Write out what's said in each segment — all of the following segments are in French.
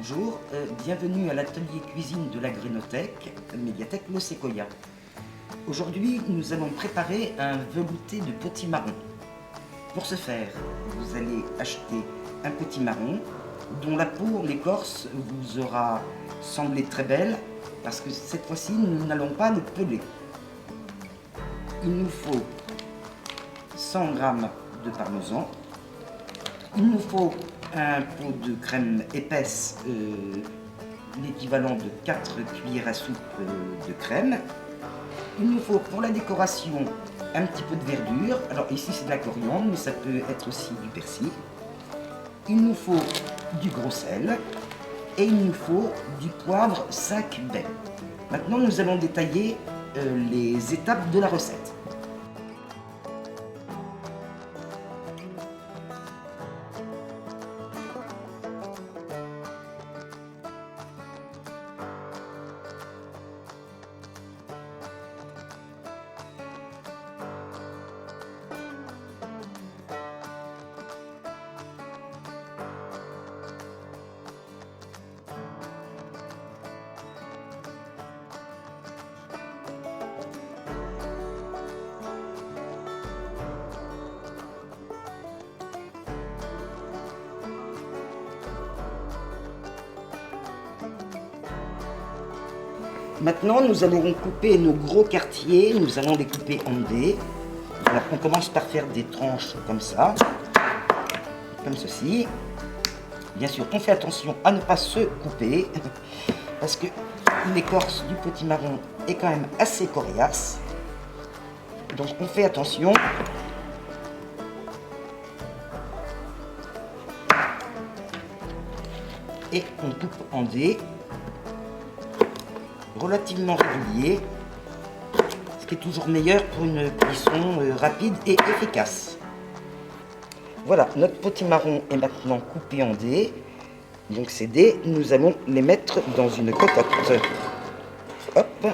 Bonjour, bienvenue à l'atelier cuisine de la Grénothèque, médiathèque Le Séquoia. Aujourd'hui, nous allons préparer un velouté de potimarron. Pour ce faire, vous allez acheter un potimarron dont la peau, l'écorce, vous aura semblé très belle parce que cette fois-ci, nous n'allons pas le peler. Il nous faut 100 g de parmesan. Il nous faut un pot de crème épaisse, l'équivalent de 4 cuillères à soupe de crème. Il nous faut pour la décoration un petit peu de verdure. Alors ici c'est de la coriandre, mais ça peut être aussi du persil. Il nous faut du gros sel et il nous faut du poivre 5 baies. Maintenant nous allons détailler les étapes de la recette. Maintenant, nous allons couper nos gros quartiers, nous allons les couper en dés. Alors, on commence par faire des tranches comme ça, comme ceci. Bien sûr, on fait attention à ne pas se couper, parce que l'écorce du potimarron est quand même assez coriace. Donc, on fait attention. Et on coupe en dés. Relativement régulier, ce qui est toujours meilleur pour une cuisson rapide et efficace. Voilà, notre potimarron est maintenant coupé en dés. Donc ces dés, nous allons les mettre dans une cocotte. Hop.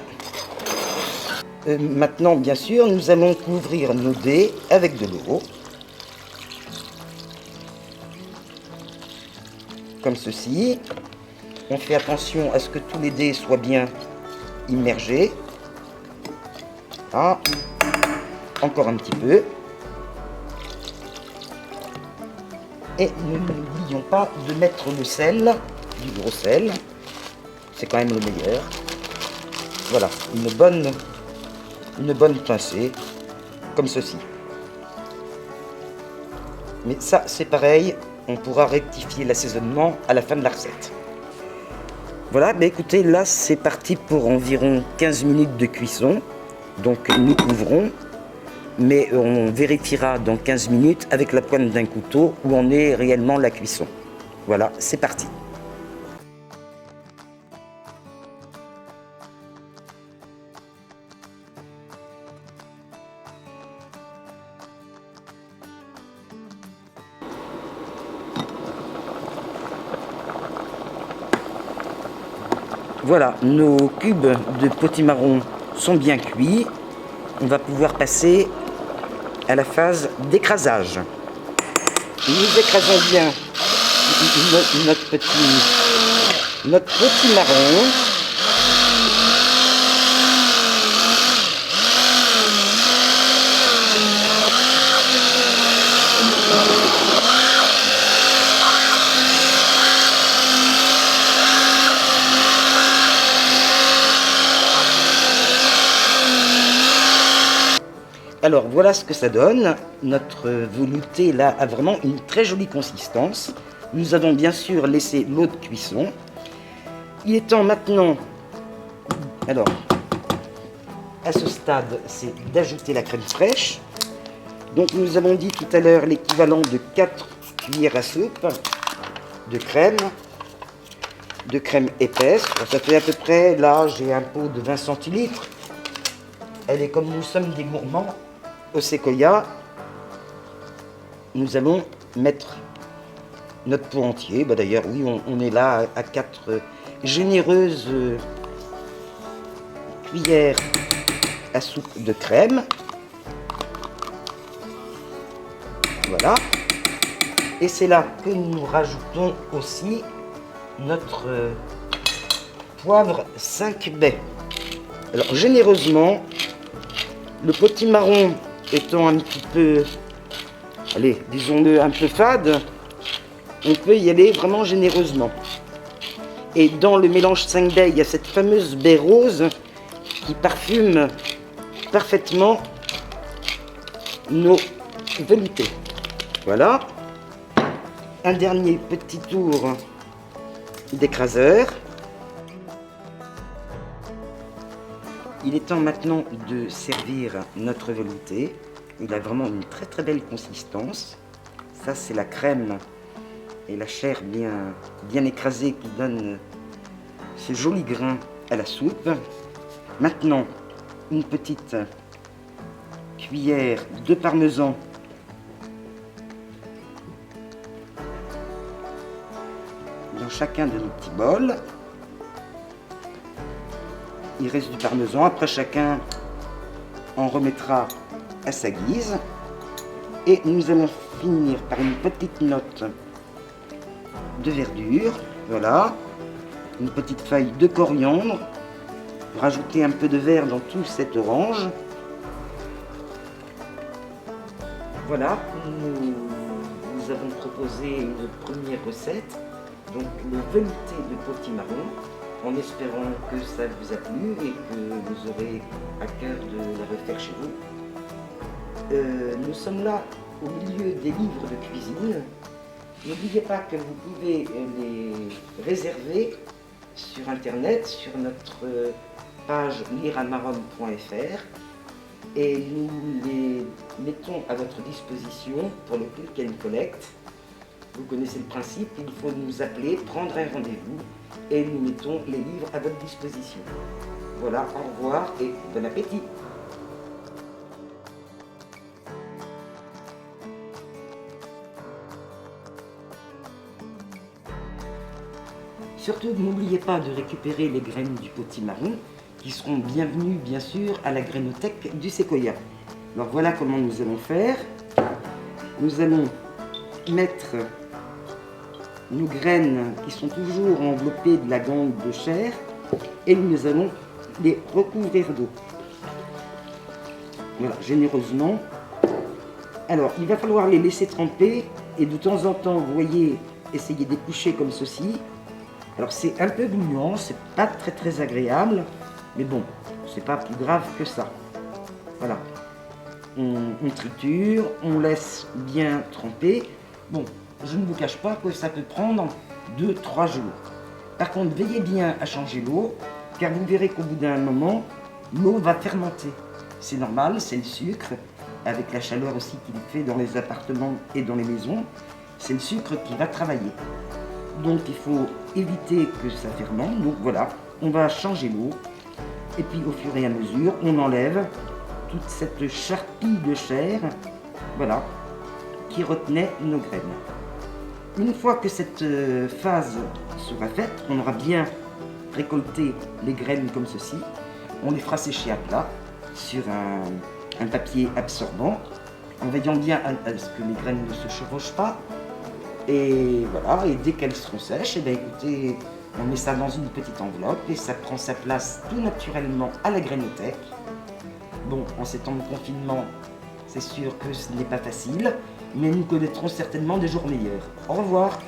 Maintenant, bien sûr, nous allons couvrir nos dés avec de l'eau. Comme ceci. On fait attention à ce que tous les dés soient bien immergés. Ah, encore un petit peu. Et nous n'oublions pas de mettre le sel, du gros sel. C'est quand même le meilleur. Voilà, une bonne pincée, comme ceci. Mais ça, c'est pareil, on pourra rectifier l'assaisonnement à la fin de la recette. Voilà, bah écoutez, là c'est parti pour environ 15 minutes de cuisson. Donc nous couvrons, mais on vérifiera dans 15 minutes avec la pointe d'un couteau où en est réellement la cuisson. Voilà, c'est parti. Voilà, nos cubes de potimarron sont bien cuits. On va pouvoir passer à la phase d'écrasage. Nous écrasons bien notre potimarron. Alors voilà ce que ça donne. Notre velouté là a vraiment une très jolie consistance. Nous avons bien sûr laissé l'eau de cuisson. Il est temps maintenant, alors à ce stade, c'est d'ajouter la crème fraîche. Donc nous avons dit tout à l'heure l'équivalent de 4 cuillères à soupe de crème épaisse. Ça fait à peu près, là j'ai un pot de 20 centilitres. Elle est comme nous sommes des gourmands au Séquoia, nous allons mettre notre pot entier. Bah d'ailleurs, oui, on est là à 4 généreuses cuillères à soupe de crème. Voilà. Et c'est là que nous rajoutons aussi notre poivre 5 baies. Alors généreusement, le potimarron étant un petit peu, allez, disons-le un peu fade, on peut y aller vraiment généreusement. Et dans le mélange 5 baies, il y a cette fameuse baie rose qui parfume parfaitement nos veloutés. Voilà. Un dernier petit tour d'écraseur. Il est temps maintenant de servir notre velouté. Il a vraiment une très très belle consistance. Ça c'est la crème et la chair bien écrasée qui donne ce joli grain à la soupe. Maintenant, une petite cuillère de parmesan dans chacun de nos petits bols. Il reste du parmesan, après chacun en remettra à sa guise. Et nous allons finir par une petite note de verdure, voilà, une petite feuille de coriandre, pour ajouter un peu de vert dans tout cet orange. Voilà, nous avons proposé une première recette, donc le velouté de potimarron, en espérant que ça vous a plu et que vous aurez à cœur de la refaire chez vous. Nous sommes là au milieu des livres de cuisine. N'oubliez pas que vous pouvez les réserver sur internet, sur notre page liramaron.fr, et nous les mettons à votre disposition pour le click and collect. Vous connaissez le principe, il faut nous appeler, prendre un rendez-vous et nous mettons les livres à votre disposition. Voilà, au revoir et bon appétit! Surtout, n'oubliez pas de récupérer les graines du potimarron qui seront bienvenues, bien sûr, à la grainothèque du Séquoia. Alors voilà comment nous allons faire. Nous allons mettre nos graines qui sont toujours enveloppées de la gangue de chair et nous allons les recouvrir d'eau. Voilà, généreusement. Alors, il va falloir les laisser tremper et de temps en temps, vous voyez, essayer d'éplucher comme ceci. Alors c'est un peu gluant, c'est pas très agréable, mais bon, c'est pas plus grave que ça. Voilà. On triture, on laisse bien tremper. Bon, je ne vous cache pas que ça peut prendre 2-3 jours. Par contre, veillez bien à changer l'eau, car vous verrez qu'au bout d'un moment, l'eau va fermenter. C'est normal, c'est le sucre, avec la chaleur aussi qu'il fait dans les appartements et dans les maisons, c'est le sucre qui va travailler. Donc il faut éviter que ça fermente. Donc voilà, on va changer l'eau. Et puis au fur et à mesure, on enlève toute cette charpie de chair, voilà, qui retenait nos graines. Une fois que cette phase sera faite, on aura bien récolté les graines comme ceci. On les fera sécher à plat sur un papier absorbant, en veillant bien à ce que les graines ne se chevauchent pas. Et voilà, et dès qu'elles seront sèches, et bien écoutez, on met ça dans une petite enveloppe et ça prend sa place tout naturellement à la grainothèque. Bon, en ces temps de confinement, c'est sûr que ce n'est pas facile, mais nous connaîtrons certainement des jours meilleurs. Au revoir!